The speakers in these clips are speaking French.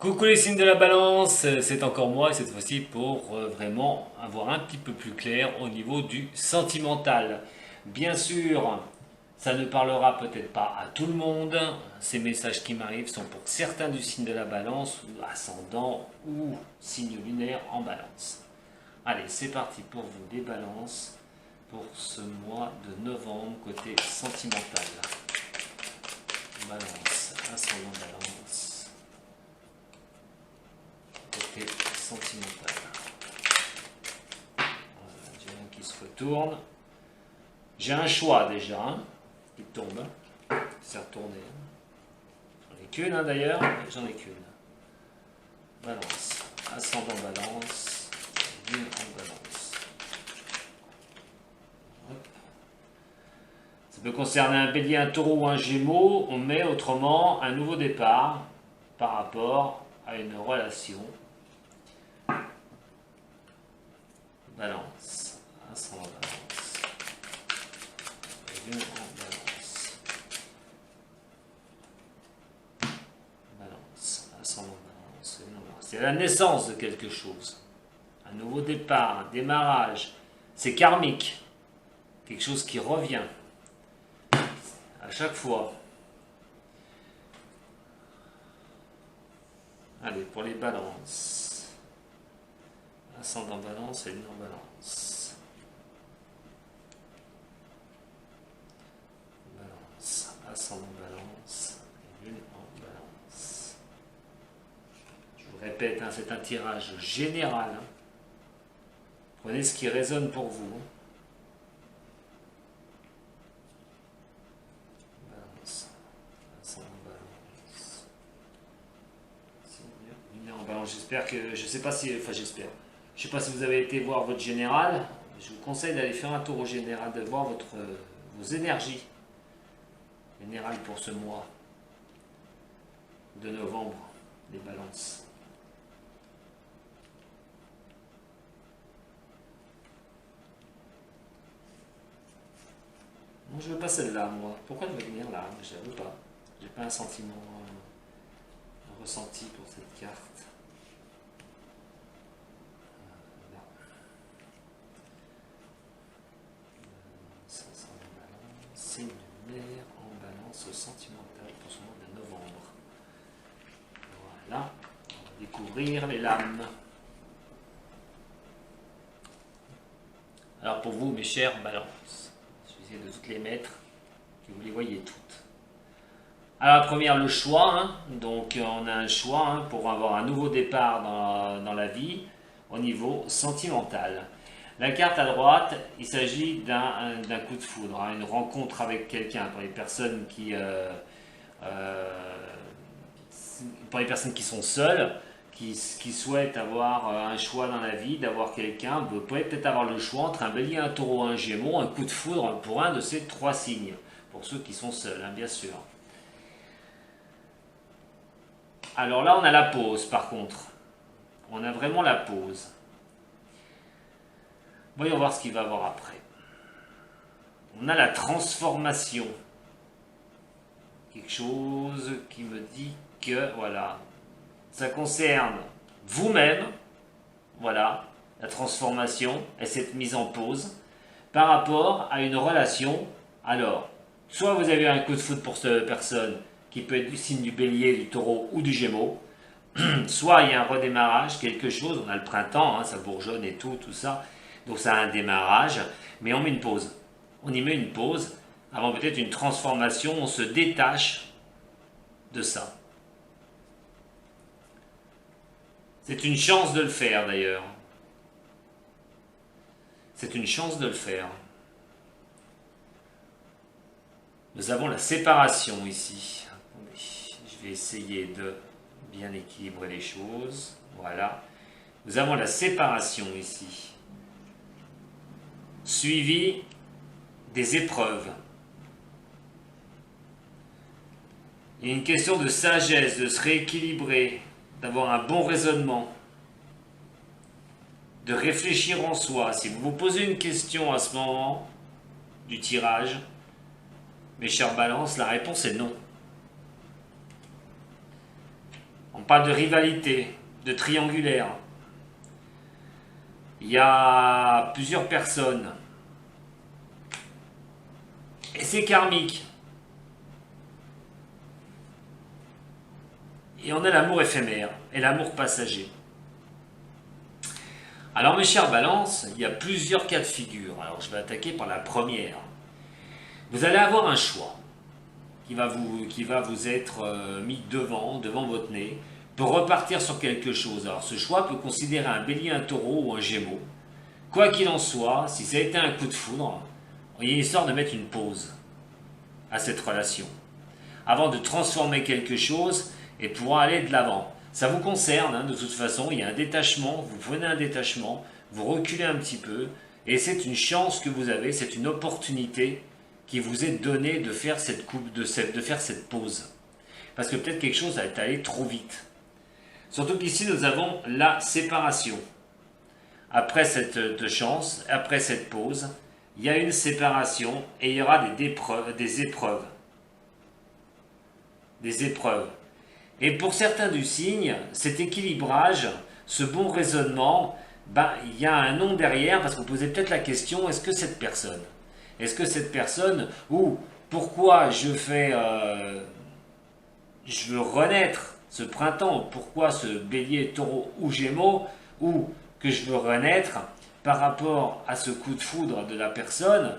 Coucou les signes de la balance, c'est encore moi et cette fois-ci pour vraiment avoir un petit peu plus clair au niveau du sentimental. Bien sûr, ça ne parlera peut-être pas à tout le monde, ces messages qui m'arrivent sont pour certains du signe de la balance, ou ascendant ou signe lunaire en balance. Allez, c'est parti pour vous les balances pour ce mois de novembre côté sentimental. Balance, ascendant balance. Côté sentimental. Voilà, j'ai un qui se retourne. J'ai un choix déjà, hein, qui tombe. C'est retourné. J'en ai qu'une d'ailleurs, j'en ai qu'une. Balance, ascendant balance, lune en balance. Hop. Ça peut concerner un bélier, un taureau ou un gémeau. On met autrement un nouveau départ par rapport à une relation. Balance, ascendant balance, lune en balance, balance, ascendant balance, lune en balance. C'est la naissance de quelque chose, un nouveau départ, un démarrage. C'est karmique, quelque chose qui revient à chaque fois. Allez, pour les balances. Ascendant balance et lune en balance. Balance, ascendant balance et lune en balance. Je vous répète, hein, c'est un tirage général. Hein. Prenez ce qui résonne pour vous. Hein. Balance, ascendant balance. Lune en balance. J'espère que, je sais pas si, enfin j'espère. Je ne sais pas si vous avez été voir votre général. Je vous conseille d'aller faire un tour au général, de voir vos énergies générales pour ce mois de novembre, les balances. Non, je ne veux pas celle-là, moi. Pourquoi elle veut venir là? Je ne la veux pas. J'ai pas un sentiment, un ressenti pour cette carte. Signe lunaire en balance sentimentale pour ce mois de novembre. Voilà, on va découvrir les lames. Alors pour vous, mes chères balances, je vais essayer de toutes les mettre, que vous les voyez toutes. Alors la première, le choix. Hein. Donc on a un choix hein, pour avoir un nouveau départ dans la vie au niveau sentimental. La carte à droite, il s'agit d'un coup de foudre, hein, une rencontre avec quelqu'un pour les personnes qui sont seules, qui souhaitent avoir un choix dans la vie, d'avoir quelqu'un. Vous pouvez peut-être avoir le choix entre un bélier, un taureau, un gémeau, un coup de foudre pour un de ces trois signes, pour ceux qui sont seuls, hein, bien sûr. Alors là, on a la pause par contre. On a vraiment la pause. Voyons voir ce qu'il va y avoir après. On a la transformation. Quelque chose qui me dit que, voilà, ça concerne vous-même, voilà, la transformation et cette mise en pause par rapport à une relation. Alors, soit vous avez un coup de foudre pour cette personne qui peut être du signe du bélier, du taureau ou du gémeau, soit il y a un redémarrage, quelque chose, on a le printemps, hein, ça bourgeonne et tout ça. Donc ça a un démarrage, mais on met une pause. On y met une pause avant peut-être une transformation, on se détache de ça. C'est une chance de le faire d'ailleurs. C'est une chance de le faire. Nous avons la séparation ici. Je vais essayer de bien équilibrer les choses. Voilà. Nous avons la séparation ici. Suivi des épreuves. Il y a une question de sagesse, de se rééquilibrer, d'avoir un bon raisonnement, de réfléchir en soi. Si vous vous posez une question à ce moment du tirage, mes chères balances, la réponse est non. On parle de rivalité, de triangulaire. Il y a plusieurs personnes. Et c'est karmique. Et on a l'amour éphémère et l'amour passager. Alors mes chers balances, il y a plusieurs cas de figure. Alors je vais attaquer par la première. Vous allez avoir un choix qui va vous être mis devant votre nez, pour repartir sur quelque chose. Alors ce choix peut considérer un bélier, un taureau ou un gémeau. Quoi qu'il en soit, si ça a été un coup de foudre, il y a une histoire de mettre une pause à cette relation, avant de transformer quelque chose et pouvoir aller de l'avant. Ça vous concerne, hein, de toute façon, il y a un détachement, vous prenez un détachement, vous reculez un petit peu, et c'est une chance que vous avez, c'est une opportunité qui vous est donnée de faire cette pause. Parce que peut-être quelque chose a été allé trop vite. Surtout qu'ici, nous avons la séparation. Après cette chance, après cette pause, il y a une séparation et il y aura des épreuves. Des épreuves. Et pour certains du signe, cet équilibrage, ce bon raisonnement, il y a un nom derrière, parce que vous posez peut-être la question, est-ce que cette personne, ou pourquoi je veux renaître ce printemps, pourquoi ce bélier, taureau ou gémeaux, ou que je veux renaître par rapport à ce coup de foudre de la personne,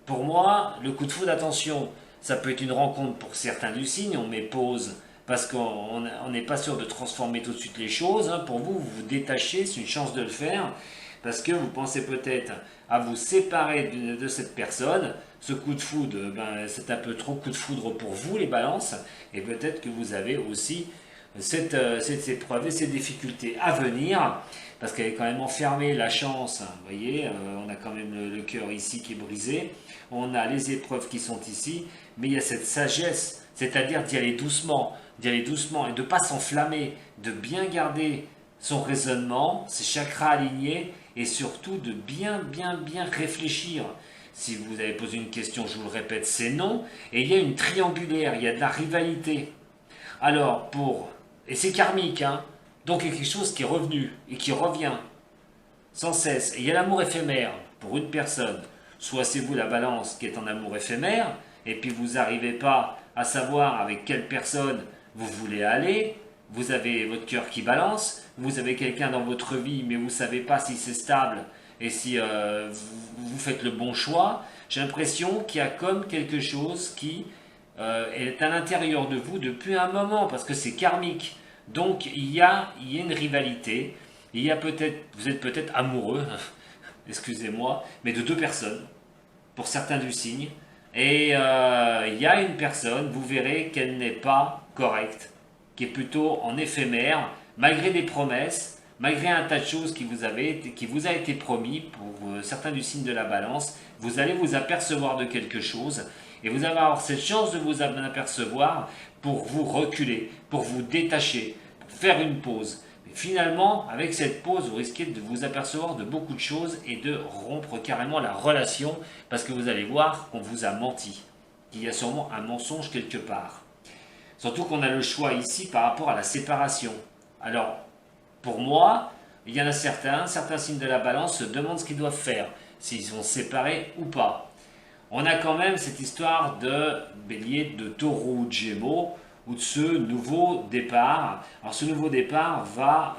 pour moi, le coup de foudre, attention, ça peut être une rencontre pour certains du signe, on met pause parce qu'on n'est pas sûr de transformer tout de suite les choses. Hein. Pour vous, vous vous détachez, c'est une chance de le faire, parce que vous pensez peut-être à vous séparer de cette personne. Ce coup de foudre, c'est un peu trop coup de foudre pour vous, les balances, et peut-être que vous avez aussi cette épreuve et ces difficultés à venir, parce qu'elle est quand même enfermée, la chance, vous voyez, on a quand même le cœur ici qui est brisé, on a les épreuves qui sont ici, mais il y a cette sagesse, c'est-à-dire d'y aller doucement et de ne pas s'enflammer, de bien garder son raisonnement, ses chakras alignés, et surtout de bien réfléchir. Si vous avez posé une question, je vous le répète, c'est non, et il y a une triangulaire, il y a de la rivalité. Alors, et c'est karmique, hein, donc il y a quelque chose qui est revenu et qui revient sans cesse. Et il y a l'amour éphémère pour une personne. Soit c'est vous la balance qui est en amour éphémère, et puis vous n'arrivez pas à savoir avec quelle personne vous voulez aller, vous avez votre cœur qui balance, vous avez quelqu'un dans votre vie, mais vous ne savez pas si c'est stable et si vous faites le bon choix. J'ai l'impression qu'il y a comme quelque chose qui est à l'intérieur de vous depuis un moment, parce que c'est karmique. Donc il y a une rivalité, vous êtes peut-être amoureux, excusez-moi, mais de deux personnes, pour certains du signe, et il y a une personne, vous verrez qu'elle n'est pas correcte, qui est plutôt en éphémère, malgré des promesses, malgré un tas de choses qui vous a été promis. Pour certains du signe de la balance, vous allez vous apercevoir de quelque chose, et vous allez avoir cette chance de vous en apercevoir pour vous reculer, pour vous détacher, pour faire une pause. Mais finalement, avec cette pause, vous risquez de vous apercevoir de beaucoup de choses et de rompre carrément la relation, parce que vous allez voir qu'on vous a menti, qu'il y a sûrement un mensonge quelque part. Surtout qu'on a le choix ici par rapport à la séparation. Alors, pour moi, il y en a certains signes de la balance se demandent ce qu'ils doivent faire, s'ils vont se séparer ou pas. On a quand même cette histoire de bélier, de taureau, de gémeaux, ou de ce nouveau départ. Alors ce nouveau départ va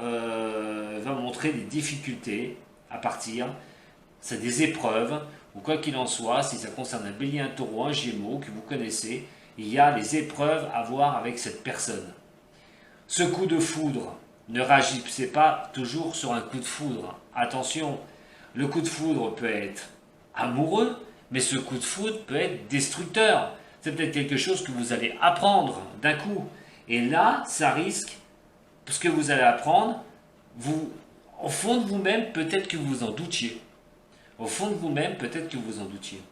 montrer des difficultés à partir, c'est des épreuves, ou quoi qu'il en soit, si ça concerne un bélier, un taureau, un gémeau que vous connaissez, il y a des épreuves à voir avec cette personne. Ce coup de foudre, ne réagissez pas toujours sur un coup de foudre. Attention, le coup de foudre peut être amoureux, mais ce coup de foudre peut être destructeur. C'est peut-être quelque chose que vous allez apprendre d'un coup. Et là, ça risque, ce que vous allez apprendre, au fond de vous-même, peut-être que vous en doutiez. Au fond de vous-même, peut-être que vous en doutiez.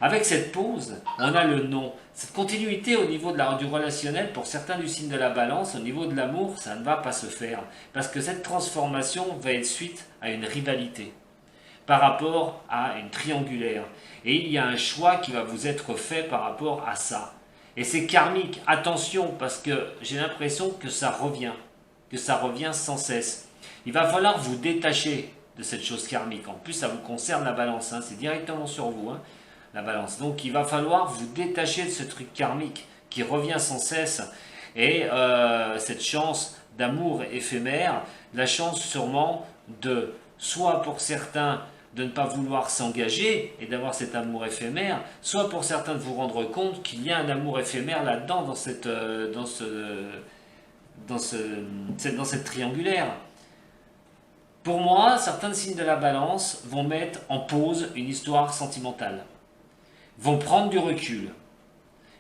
Avec cette pause, on a le non. Cette continuité au niveau du relationnel, pour certains du signe de la balance, au niveau de l'amour, ça ne va pas se faire. Parce que cette transformation va être suite à une rivalité par rapport à une triangulaire. Et il y a un choix qui va vous être fait par rapport à ça. Et c'est karmique, attention, parce que j'ai l'impression que ça revient sans cesse. Il va falloir vous détacher de cette chose karmique. En plus, ça vous concerne la balance, hein, c'est directement sur vous, hein, la balance. Donc il va falloir vous détacher de ce truc karmique qui revient sans cesse. Et cette chance d'amour éphémère, la chance sûrement de, soit pour certains, de ne pas vouloir s'engager et d'avoir cet amour éphémère, soit pour certains de vous rendre compte qu'il y a un amour éphémère là-dedans, dans cette triangulaire. Pour moi, certains signes de la balance vont mettre en pause une histoire sentimentale, vont prendre du recul.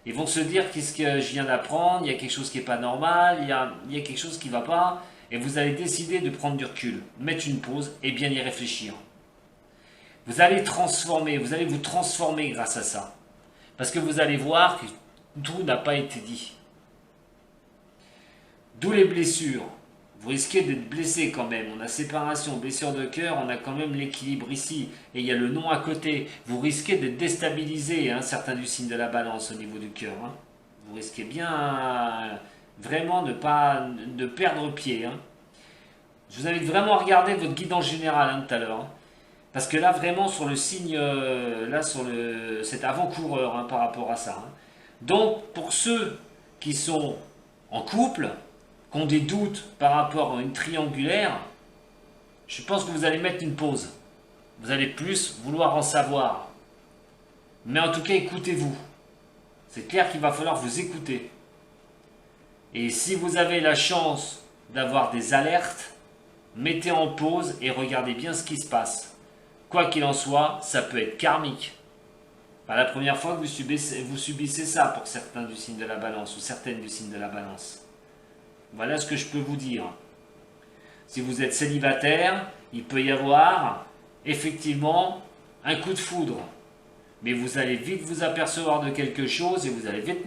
Ils vont se dire qu'est-ce que je viens d'apprendre, il y a quelque chose qui n'est pas normal, il y a quelque chose qui ne va pas, et vous allez décider de prendre du recul, mettre une pause et bien y réfléchir. Vous allez vous transformer grâce à ça. Parce que vous allez voir que tout n'a pas été dit. D'où les blessures. Vous risquez d'être blessé quand même. On a séparation, blessure de cœur, on a quand même l'équilibre ici. Et il y a le non à côté. Vous risquez d'être déstabilisé, hein, certains du signe de la balance au niveau du cœur. Hein. Vous risquez bien vraiment de perdre pied. Hein. Je vous invite vraiment à regarder votre guide en général hein, tout à l'heure. Hein. Parce que là, vraiment, sur le signe, c'est avant-coureur hein, par rapport à ça. Hein. Donc, pour ceux qui sont en couple, qui ont des doutes par rapport à une triangulaire, je pense que vous allez mettre une pause. Vous allez plus vouloir en savoir. Mais en tout cas, écoutez-vous. C'est clair qu'il va falloir vous écouter. Et si vous avez la chance d'avoir des alertes, mettez en pause et regardez bien ce qui se passe. Quoi qu'il en soit, ça peut être karmique. Pas la première fois que vous subissez ça pour certains du signe de la balance ou certaines du signe de la balance. Voilà ce que je peux vous dire. Si vous êtes célibataire, il peut y avoir effectivement un coup de foudre. Mais vous allez vite vous apercevoir de quelque chose et vous allez vite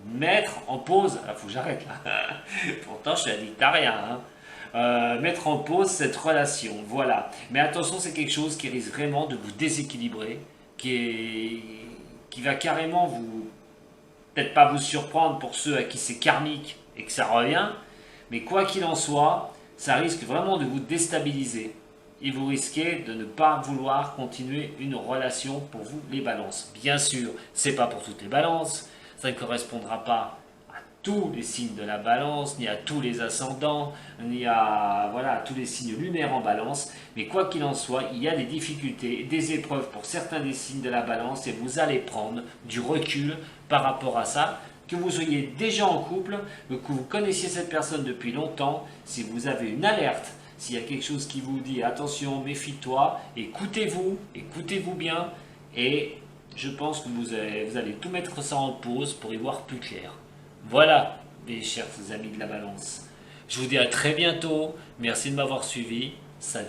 mettre en pause. Il faut que j'arrête là. Pourtant, je suis addict-tarien. Mettre en pause cette relation. Voilà. Mais attention, c'est quelque chose qui risque vraiment de vous déséquilibrer, qui va carrément vous... Peut-être pas vous surprendre pour ceux à qui c'est karmique et que ça revient, mais quoi qu'il en soit, ça risque vraiment de vous déstabiliser. Et vous risquez de ne pas vouloir continuer une relation pour vous, les balances. Bien sûr, c'est pas pour toutes les balances, ça ne correspondra pas à tous les signes de la balance, ni à tous les ascendants, ni à tous les signes lunaires en balance, mais quoi qu'il en soit, il y a des difficultés, des épreuves pour certains des signes de la balance, et vous allez prendre du recul par rapport à ça, que vous soyez déjà en couple, que vous connaissiez cette personne depuis longtemps, si vous avez une alerte, s'il y a quelque chose qui vous dit attention, méfie-toi, écoutez-vous bien, et je pense que vous allez tout mettre ça en pause pour y voir plus clair. Voilà, mes chers amis de la balance. Je vous dis à très bientôt, merci de m'avoir suivi, salut.